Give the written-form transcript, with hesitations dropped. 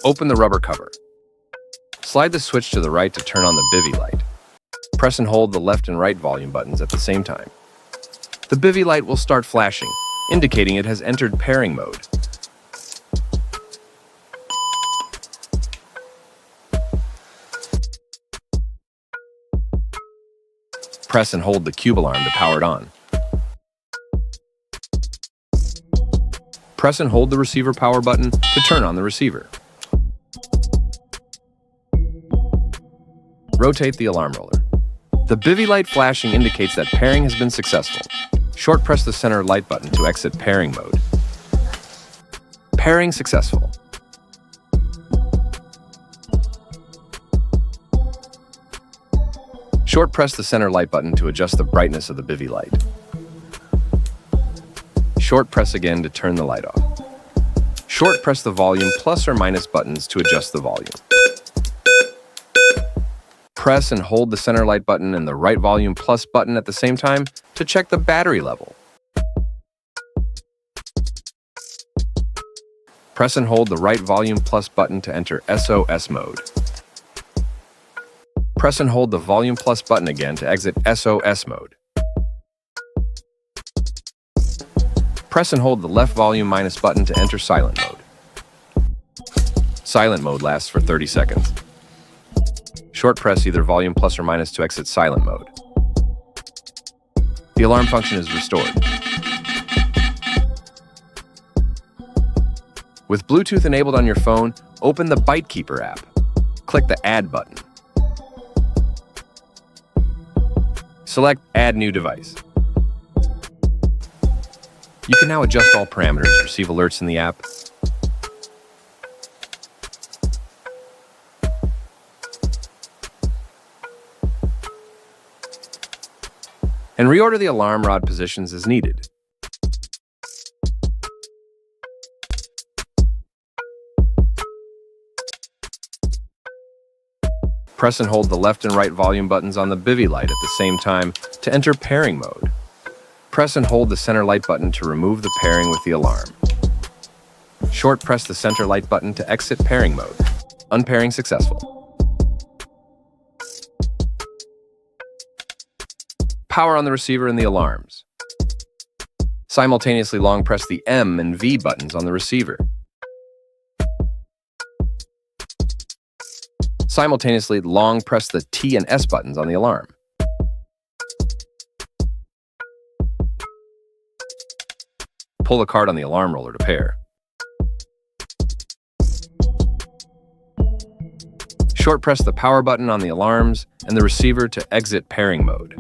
Open the rubber cover. Slide the switch to the right to turn on the Bivvy light. Press and hold the left and right volume buttons at the same time. The Bivvy light will start flashing, indicating it has entered pairing mode. Press and hold the cube alarm to power it on. Press and hold the receiver power button to turn on the receiver. Rotate the alarm roller. The Bivvy light flashing indicates that pairing has been successful. Short press the center light button to exit pairing mode. Pairing successful. Short press the center light button to adjust the brightness of the Bivvy light. Short press again to turn the light off. Short press the volume plus or minus buttons to adjust the volume. Press and hold the center light button and the right volume plus button at the same time to check the battery level. Press and hold the right volume plus button to enter SOS mode. Press and hold the volume plus button again to exit SOS mode. Press and hold the left volume minus button to enter silent mode. Silent mode lasts for 30 seconds. Short press either volume plus or minus to exit silent mode. The alarm function is restored. With Bluetooth enabled on your phone, open the ByteKeeper app. Click the Add button. Select Add New Device. You can now adjust all parameters, receive alerts in the app, and reorder the alarm rod positions as needed. Press and hold the left and right volume buttons on the Bivvy light at the same time to enter pairing mode. Press and hold the center light button to remove the pairing with the alarm. Short press the center light button to exit pairing mode. Unpairing successful. Power on the receiver and the alarms. Simultaneously long press the M and V buttons on the receiver. Simultaneously long press the T and S buttons on the alarm. Pull the card on the alarm roller to pair. Short press the power button on the alarms and the receiver to exit pairing mode.